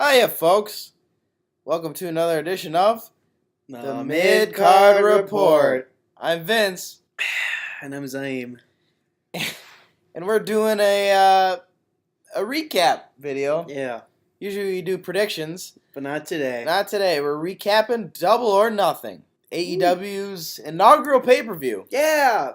Hiya, folks. Welcome to another edition of The Mid-Card Report. I'm Vince, And I'm Zaeem. and we're doing a recap video. Yeah, Usually we do predictions. but not today. Not today. We're recapping Double or Nothing, AEW's inaugural pay-per-view. Yeah.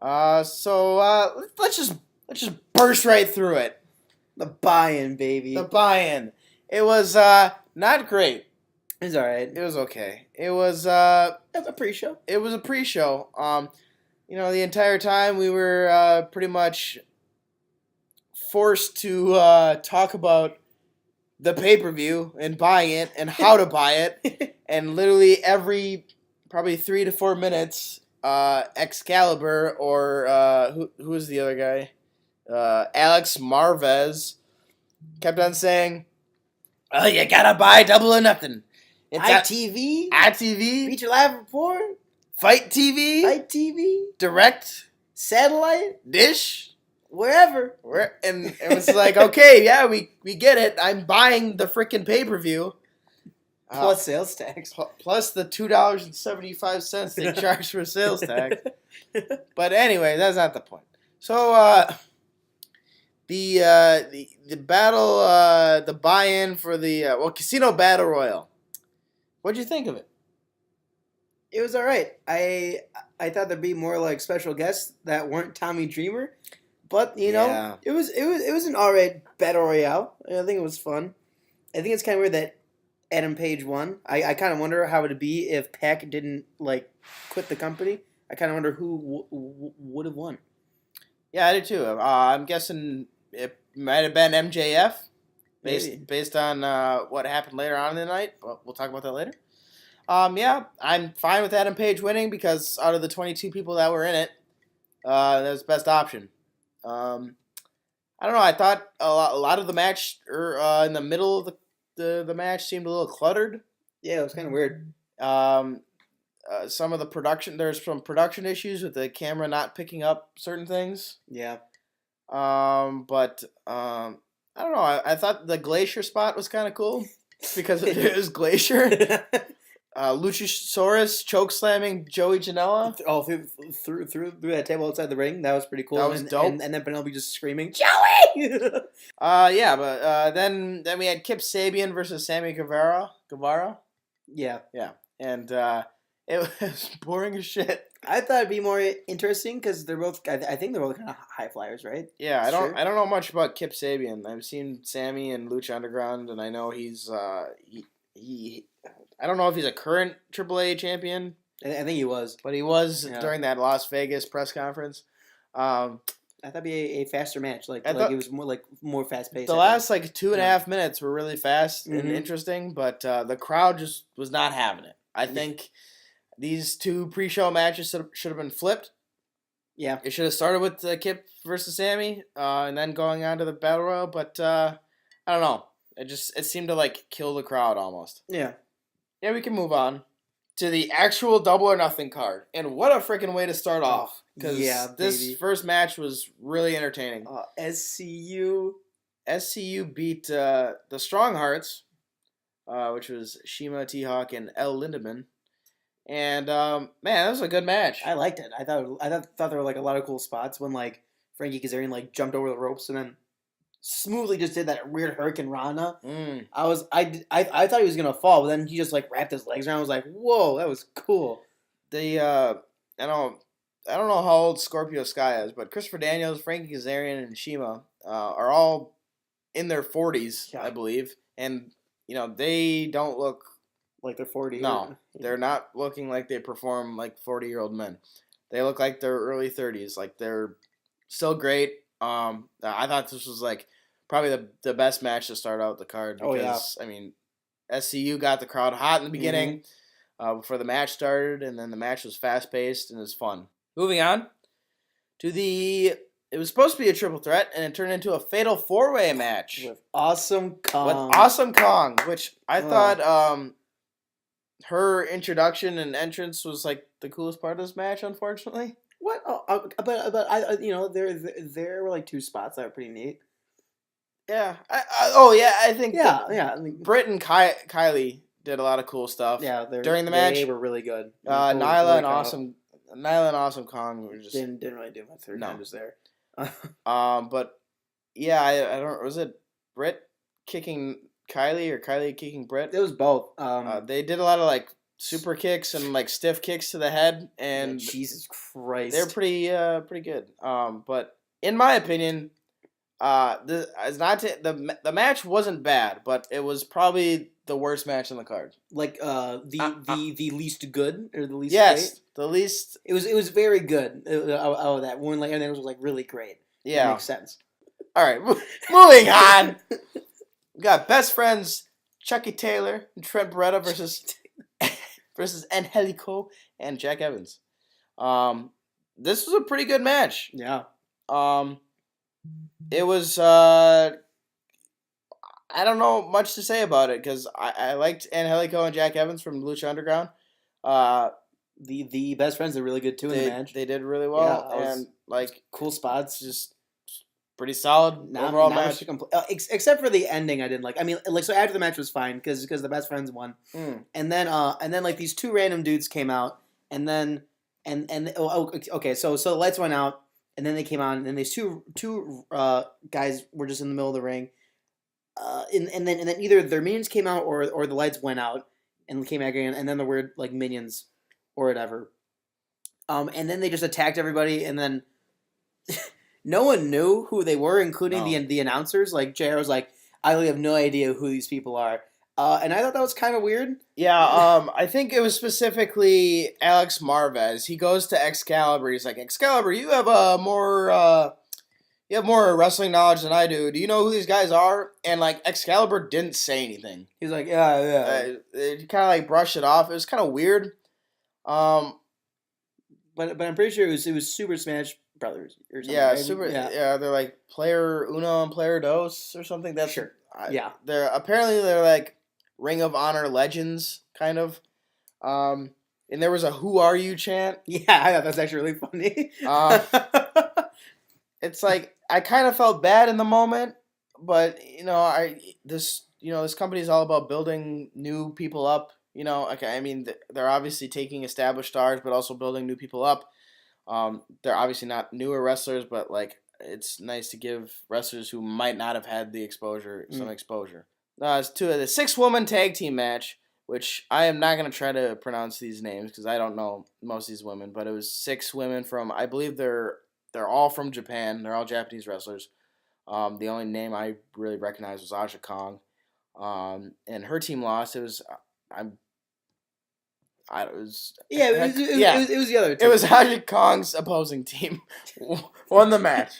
So let's just burst right through it. The buy-in, baby. The buy-in. It was not great. It's alright. It was okay. It was It's a pre-show. It was a pre-show. The entire time we were pretty much forced to talk about the pay-per-view and buying it and how to buy it, and literally every probably 3 to 4 minutes, Excalibur or who was the other guy, Alex Marvez, kept on saying, "Oh, you gotta buy Double or Nothing. It's ITV? ITV, Feature Live Report? Fight TV, Fight TV? Direct, Satellite? Dish." Wherever. And it was like, okay, yeah, we get it. I'm buying the freaking pay-per-view. Plus sales tax. Plus the $2.75 they charge for sales tax. But anyway, that's not the point. So the battle, the buy-in for the Casino Battle Royal. What'd you think of it? It was alright. I thought there'd be more like special guests that weren't Tommy Dreamer. But, Yeah. it was an alright battle royale. I think it was fun. I think it's kind of weird that Adam Page won. I kind of wonder how it would be if Pac didn't quit the company. I kind of wonder who would have won. Yeah, I did too. I'm guessing it might have been MJF, Maybe. based on what happened later on in the night. But we'll talk about that later. Yeah, I'm fine with Adam Page winning because out of the 22 people that were in it, that was the best option. I don't know. I thought a lot of the match in the middle of the match seemed a little cluttered. Yeah, it was kind of weird. Some of the production, there's some production issues with the camera not picking up certain things. Yeah. But I don't know. I thought the Glacier spot was kind of cool because it was Glacier. Luchasaurus choke slamming Joey Janela. Oh, through that table outside the ring. That was pretty cool. That was dope. And then Penelope just screaming, Joey! Yeah, but then we had Kip Sabian versus Sammy Guevara. Yeah. And it was boring as shit. I thought it'd be more interesting because they're both. I think they're both kind of high flyers, right? Yeah, I Sure. don't know much about Kip Sabian. I've seen Sammy in Lucha Underground, and I know he's he I don't know if he's a current AAA champion, I think he was. but he was Yeah. during that Las Vegas press conference. I thought it'd be a faster match. It was more fast paced. The last 2.5 minutes were really fast and Mhm. interesting, but the crowd just was not having it. I think these two pre-show matches should have been flipped. Yeah. It should have started with Kip versus Sammy, and then going on to the Battle Royal, but I don't know. It seemed to kill the crowd almost. Yeah. Yeah, we can move on to the actual Double or Nothing card. And what a freaking way to start off. Because this baby. first match was really entertaining. SCU. SCU beat the Strong Hearts, which was Shima, T-Hawk, and El Lindemann. And, man, that was a good match. I liked it. I thought there were a lot of cool spots when Frankie Kazarian jumped over the ropes and then smoothly just did that weird Hurricane Rana. I thought he was gonna fall, but then he just wrapped his legs around. I was like, whoa, that was cool. I don't know how old Scorpio Sky is, but Christopher Daniels, Frankie Kazarian, and Shima are all in their 40s, Yeah. I believe, and they don't look like they're 40. No, they're not looking like they perform like 40-year-old men. They look like they're early 30s. They're still great. I thought this was probably the best match to start out the card because SCU got the crowd hot in the beginning before the match started, and then the match was fast paced and it was fun. Moving on to it was supposed to be a triple threat, and it turned into a fatal 4-way match with Awesome Kong. Which I thought her introduction and entrance was the coolest part of this match. Unfortunately. What? But there were two spots that were pretty neat. Yeah. I think Yeah. Britt and Kylie did a lot of cool stuff. Yeah, during the match. they were really good. Nyla and Awesome Kong were just didn't really do much. Third time just there. But yeah, I don't. Was it Britt kicking Kylie or Kylie kicking Britt? It was both. They did a lot of like super kicks and like stiff kicks to the head, and Jesus Christ, they're pretty good. But in my opinion, the match wasn't bad, but it was probably the worst match on the card. Like the least good or the least great? The least. It was very good. That one, like everything was like really great. Yeah, that makes sense. All right, moving on. We got best friends Chucky Taylor and Trent Beretta versus Angelico and Jack Evans. This was a pretty good match. Yeah. It was. I don't know much to say about it because I liked Angelico and Jack Evans from Lucha Underground. The best friends are really good too in the match. They did really well, and like cool spots. Just pretty solid overall match. Except for the ending, I didn't like. I mean, like so after the match was fine because the best friends won, and then like these two random dudes came out, and then okay, so the lights went out, and then they came on, and then these two guys were just in the middle of the ring. And then either their minions came out or the lights went out and came back again, and then the weird like minions or whatever. And then they just attacked everybody, and then no one knew who they were, including the announcers. Like JR was like, I really have no idea who these people are, and I thought that was kind of weird. Yeah, I think it was specifically Alex Marvez. He goes to Excalibur. He's like, Excalibur, you have more wrestling knowledge than I do. Do you know who these guys are? And like Excalibur didn't say anything. He's like, yeah. He kind of like brushed it off. It was kind of weird. But I'm pretty sure it was Super Smash Brothers or something. Yeah, right? Yeah, they're like Player Uno and Player Dos or something. That's sure. They're like Ring of Honor legends kind of. And there was a "Who are you?" chant. Yeah, I thought that's actually really funny. It's like I kind of felt bad in the moment, but this company is all about building new people up. I mean, they're obviously taking established stars, but also building new people up. They're obviously not newer wrestlers, but like it's nice to give wrestlers who might not have had the exposure some exposure. It's the 6-woman tag team match, which I am not going to try to pronounce these names because I don't know most of these women, but it was 6 women from, I believe they're all from Japan. They're all Japanese wrestlers. The only name I really recognized was Aja Kong. And her team lost. It was it was the other team. It was Aja Kong's opposing team won the match.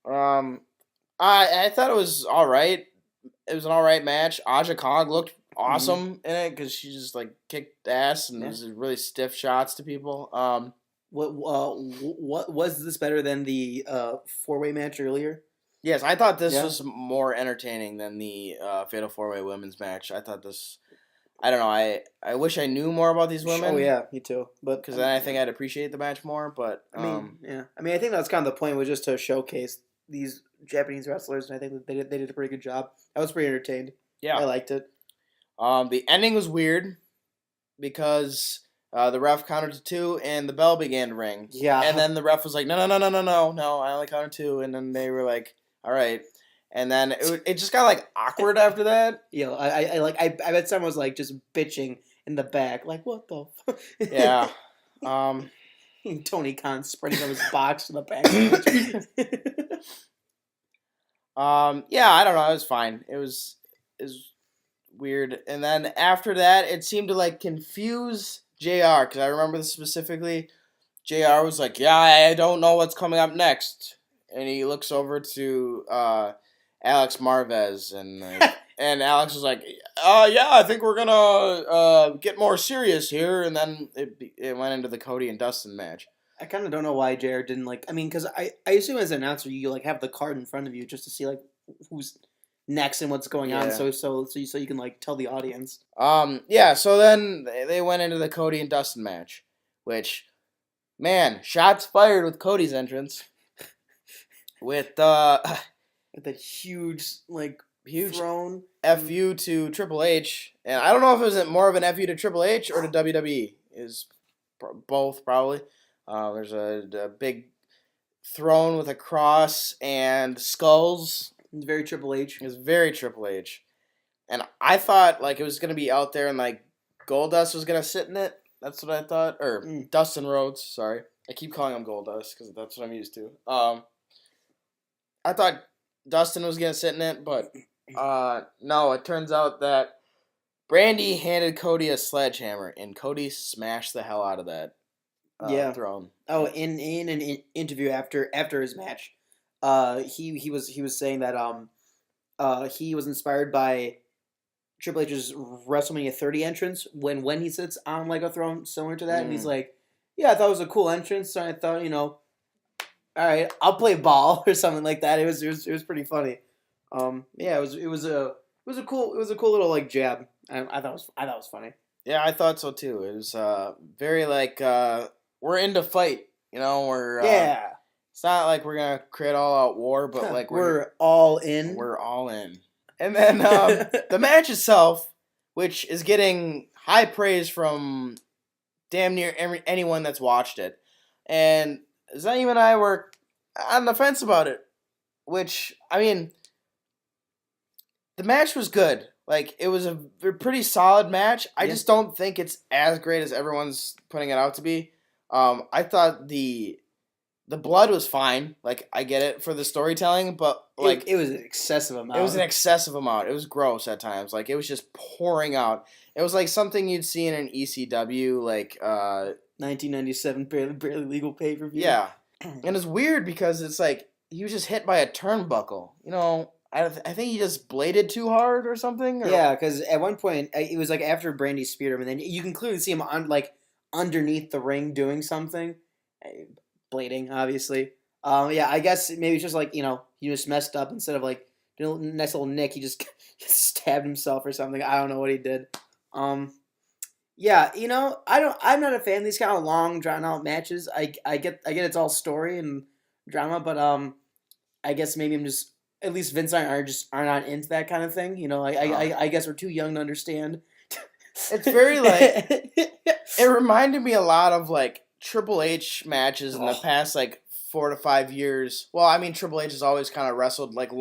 I thought it was all right. It was an all right match. Aja Kong looked awesome in it because she just like kicked ass and was really stiff shots to people. What was this better than the 4-way match earlier? Yes, I thought this was more entertaining than the Fatal 4-Way women's match. I thought this. I don't know. I wish I knew more about these women. Oh yeah, me too. But because then I think I'd appreciate the match more. But I think that's kind of the point, was just to showcase these Japanese wrestlers, and I think that they did a pretty good job. I was pretty entertained. Yeah, I liked it. The ending was weird because the ref counted to 2 and the bell began to ring. Yeah, and then the ref was like, no, I only counted 2, and then they were like, all right. And then it just got like awkward after that. I bet someone was like just bitching in the back, like what the. Yeah. Tony Khan spreading out his box in the back. Yeah, I don't know. It was fine. It was weird. And then after that, it seemed to like confuse JR because I remember this specifically. JR was like, "Yeah, I don't know what's coming up next," and he looks over to Alex Marvez and Alex was like, yeah, I think we're gonna get more serious here, and then it went into the Cody and Dustin match. I kind of don't know why JR didn't like. I mean, because I assume as an announcer you like have the card in front of you just to see like who's next and what's going on, so you can like tell the audience. So then they went into the Cody and Dustin match, which, man, shots fired with Cody's entrance. With with that huge Huge throne. FU to Triple H, and I don't know if it was more of an FU to Triple H or to WWE. Is both probably. There's a big throne with a cross and skulls. It's very Triple H. It was very Triple H, and I thought like it was gonna be out there and like Goldust was gonna sit in it. That's what I thought, or Dustin Rhodes. Sorry, I keep calling him Goldust because that's what I'm used to. I thought Dustin was gonna sit in it, but no. It turns out that Brandy handed Cody a sledgehammer, and Cody smashed the hell out of that throne. Oh, in an interview after his match, he was saying that he was inspired by Triple H's WrestleMania 30 entrance when he sits on like a throne similar to that, and he's like, yeah, I thought it was a cool entrance, so I thought, all right, I'll play ball or something like that. It was pretty funny. Yeah, it was a cool little like jab. I thought it was funny. Yeah, I thought so too. It was very like we're into fight, we're yeah. It's not like we're gonna create all out war, but like we're all in. We're all in. And then the match itself, which is getting high praise from damn near anyone that's watched it, and Zaeem and I were on the fence about it. Which, I mean, the match was good. Like, it was a pretty solid match. I just don't think it's as great as everyone's putting it out to be. I thought the blood was fine. Like, I get it for the storytelling, but like it was an excessive amount. It was an excessive amount. It was gross at times. Like, it was just pouring out. It was like something you'd see in an ECW, like 1997 barely legal pay-per-view. Yeah. And it's weird because it's like he was just hit by a turnbuckle. I think he just bladed too hard or something. Or... Yeah, because at one point it was like after Brandy speared him, and then you can clearly see him underneath the ring doing something, blading obviously. Yeah, I guess maybe it's just like he just messed up instead of like doing a nice little nick. He just stabbed himself or something. I don't know what he did. Yeah, I'm not a fan of these kind of long drawn out matches. I get it's all story and drama, but I guess maybe I'm just. At least Vince and I are not into that kind of thing. I guess we're too young to understand. It's very like it reminded me a lot of like Triple H matches in the past like 4 to 5 years. Well, I mean Triple H has always kind of wrestled like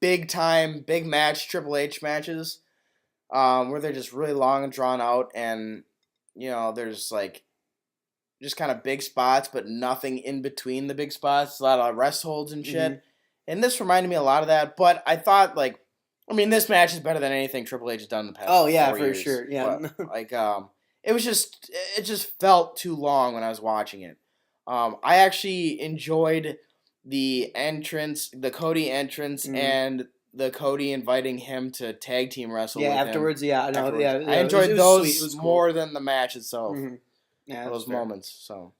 big time, big match Triple H matches, where they're just really long and drawn out, and there's like just kind of big spots, but nothing in between the big spots. A lot of rest holds and shit. Mm-hmm. And this reminded me a lot of that, but I thought, this match is better than anything Triple H has done in the past. Oh yeah, 4 for years. Sure, yeah. But, it just felt too long when I was watching it. I actually enjoyed the entrance, the Cody entrance, and the Cody inviting him to tag team wrestle. Yeah, with afterwards, him. yeah, no, afterwards. yeah. I enjoyed those cool. more than the match itself. Mm-hmm. Yeah, those moments. So.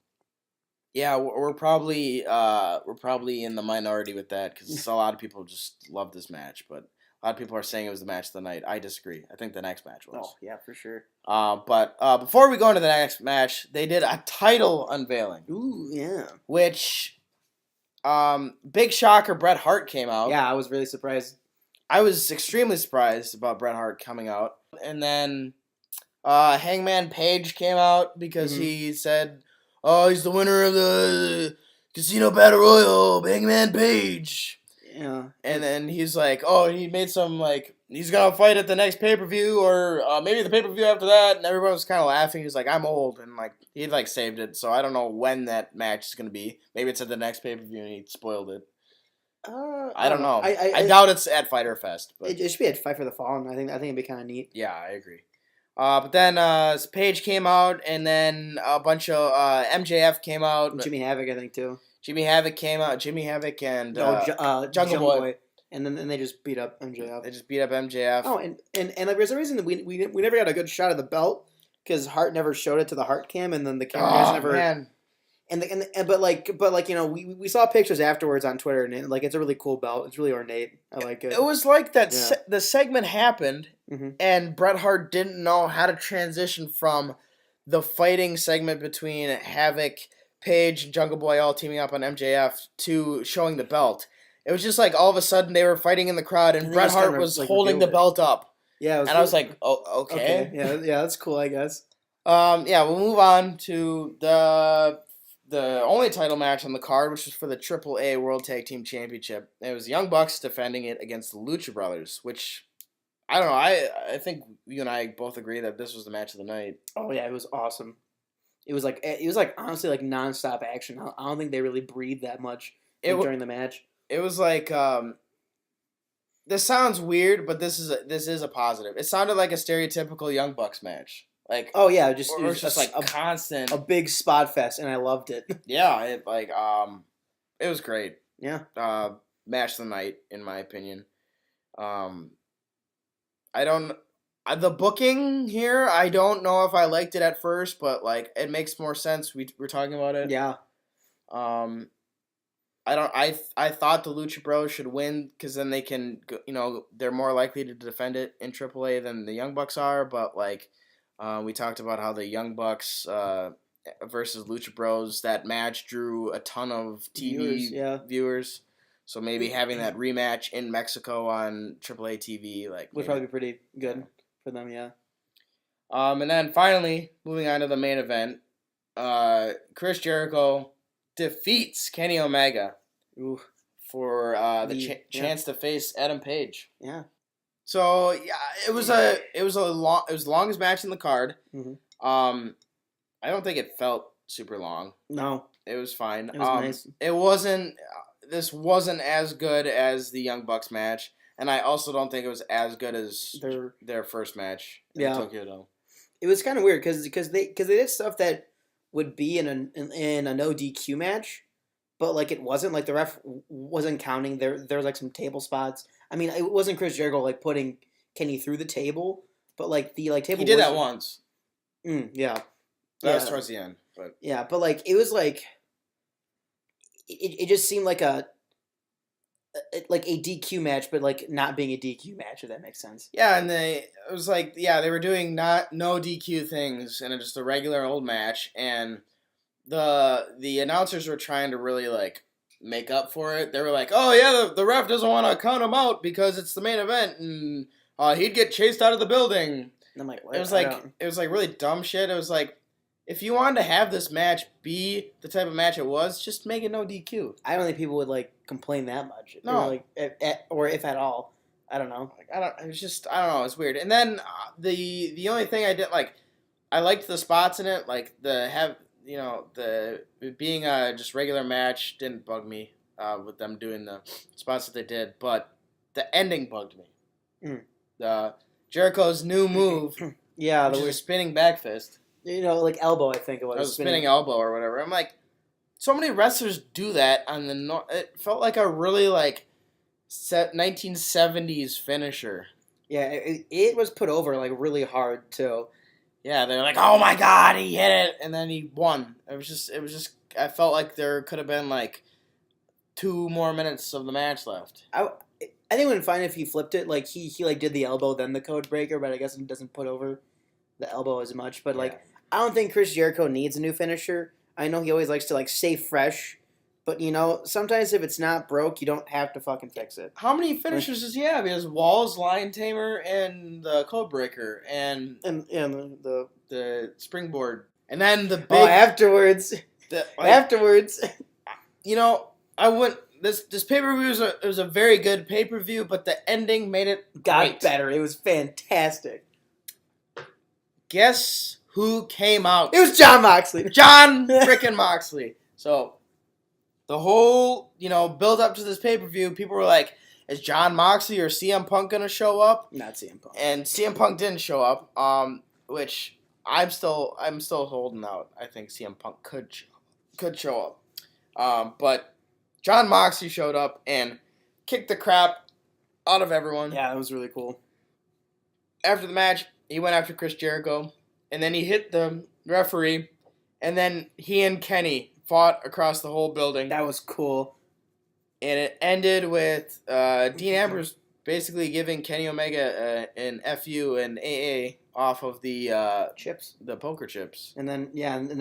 Yeah, we're probably in the minority with that because a lot of people just love this match, but a lot of people are saying it was the match of the night. I disagree. I think the next match was. Oh yeah, for sure. But before we go into the next match, they did a title unveiling. Ooh, yeah. Which, big shocker, Bret Hart came out. Yeah, I was really surprised. I was extremely surprised about Bret Hart coming out, and then Hangman Page came out because he said. Oh, he's the winner of the Casino Battle Royal, Hangman Page. Yeah. And then he's like, he made some, he's going to fight at the next pay-per-view or maybe the pay-per-view after that. And everyone was kind of laughing. He's like, I'm old. And, he, saved it. So I don't know when that match is going to be. Maybe it's at the next pay-per-view and he spoiled it. I don't know. I doubt it's at Fyter Fest. But. It should be at Fight for the Fallen. I think it'd be kind of neat. Yeah, I agree. But then Page came out, and then a bunch of MJF came out. Jimmy Havoc, I think, too. Jimmy Havoc came out. Jimmy Havoc and Jungle Boy. And then they just beat up MJF. They just beat up MJF. Oh, and for some reason, we never got a good shot of the belt because Hart never showed it to the Hart cam, and then the camera guys never. Man. But we saw pictures afterwards on Twitter, and it's a really cool belt. It's really ornate. I like it. It was like that. Yeah. The segment happened, and Bret Hart didn't know how to transition from the fighting segment between Havoc, Page, and Jungle Boy all teaming up on MJF to showing the belt. it was just like all of a sudden they were fighting in the crowd, and And they Bret just Hart kinda, was like, holding the revealed it. belt up, Yeah, it was and I was really- like, oh, okay. Yeah, that's cool, I guess. Yeah, we'll move on to the only title match on the card, which was for the AAA World Tag Team Championship. It was Young Bucks defending it against the Lucha Brothers, which I don't know. I think you and I both agree that this was the match of the night. Oh yeah, it was awesome. It was like honestly like nonstop action. I don't think they really breathed that much during the match. It was like this sounds weird, but this is a positive. It sounded like a stereotypical Young Bucks match. Like Oh yeah, it was just like constant a big spot fest, and I loved it. Yeah, it was great. Yeah. Match of the night, in my opinion. I don't. The booking here, I don't know if I liked it at first, but like it makes more sense. We're talking about it. Yeah. I don't. I thought the Lucha Bros should win because then they can, they're more likely to defend it in AAA than the Young Bucks are. But like, we talked about how the Young Bucks versus Lucha Bros, that match drew a ton of TV viewers. So maybe having that rematch in Mexico on AAA TV would probably be pretty good for them. Yeah. And then finally, moving on to the main event, Chris Jericho defeats Kenny Omega for the chance to face Adam Page. Yeah. So yeah, it was the longest match in the card. Mm-hmm. I don't think it felt super long. No, it was fine. It was nice. It wasn't. This wasn't as good as the Young Bucks match, and I also don't think it was as good as their first match in Tokyo Dome. It was kind of weird because they did stuff that would be in a no DQ match, but like it wasn't, like the ref wasn't counting. There was like some table spots. I mean, it wasn't Chris Jericho like putting Kenny through the table, but like the table. He did that once. Yeah. That was towards the end, but yeah, but like it was like it just seemed like a DQ match, but like not being a DQ match, if that makes sense. Yeah, and it was like they were doing no DQ things and just a regular old match, and the announcers were trying to really like make up for it. They were like, "Oh yeah, the ref doesn't want to count him out because it's the main event, and he'd get chased out of the building." And I'm like, what? It was like really dumb shit. It was like, if you wanted to have this match be the type of match it was, just make it no DQ. I don't think people would like complain that much. No, like or if at all. I don't know. I don't know. It's weird. And then the only thing I did like, I liked the spots in it. Like the being a just regular match didn't bug me with them doing the spots that they did, but the ending bugged me. The Jericho's new move. Yeah, the weird spinning back fist. Like elbow, I think it was. It was spinning elbow or whatever. I'm like, so many wrestlers do that on the. It felt like a really like 1970s finisher. Yeah, it was put over like really hard too. Yeah, they're like, oh my god, he hit it, and then he won. It was just. I felt like there could have been like 2 more minutes of the match left. I think it would be fine if he flipped it. Like he like did the elbow then the code breaker, but I guess it doesn't put over the elbow as much. But like, I don't think Chris Jericho needs a new finisher. I know he always likes to like stay fresh, but sometimes if it's not broke, you don't have to fucking fix it. How many finishers does he have? He has Walls, Lion Tamer, and the code breaker, and the springboard, and then the big afterwards. Afterwards, I wouldn't. This pay-per-view was a very good pay-per-view, but the ending made it got better. It was fantastic. Guess who came out? It was Jon Moxley. Jon frickin' Moxley. So the whole, build up to this pay-per-view, people were like, is Jon Moxley or CM Punk gonna show up? Not CM Punk. And CM Punk didn't show up, which I'm still holding out. I think CM Punk could show up. But Jon Moxley showed up and kicked the crap out of everyone. Yeah, that was really cool. After the match, he went after Chris Jericho, and then he hit the referee, and then he and Kenny fought across the whole building. That was cool. And it ended with Dean Ambrose basically giving Kenny Omega an FU and AA off of the chips, the poker chips. And then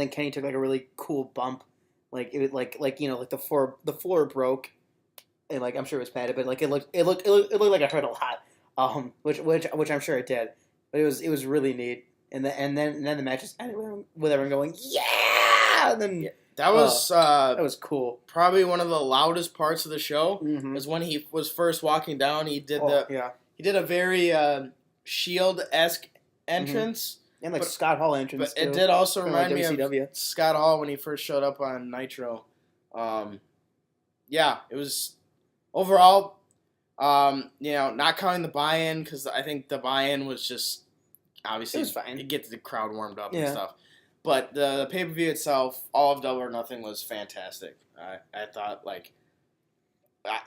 Kenny took like a really cool bump. Like it was like the floor broke, and like I'm sure it was padded, but like it looked like it hurt a lot. Which I'm sure it did, but it was really neat. And then the match just ended with everyone going yeah, and then That was cool. probably one of the loudest parts of the show. Mm-hmm. Was when he was first walking down. He did he did a very Shield-esque entrance. And like Scott Hall entrance. But it did also Kinda remind like me WCW. of Scott Hall when he first showed up on Nitro. Yeah, it was overall, not counting the buy-in because I think the buy-in was just obviously It was fine. to get the crowd warmed up Yeah. and stuff. But the pay-per-view itself, all of Double or Nothing, was fantastic. I thought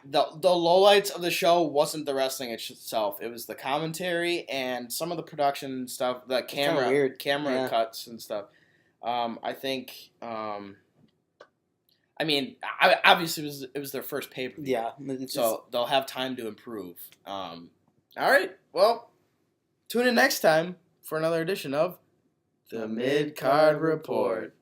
the lowlights of the show wasn't the wrestling itself. It was the commentary and some of the production stuff, the camera Yeah. cuts and stuff. I think. Obviously it was their first pay per view. Yeah. So they'll have time to improve. All right. Well, tune in next time for another edition of the Mid Card Report.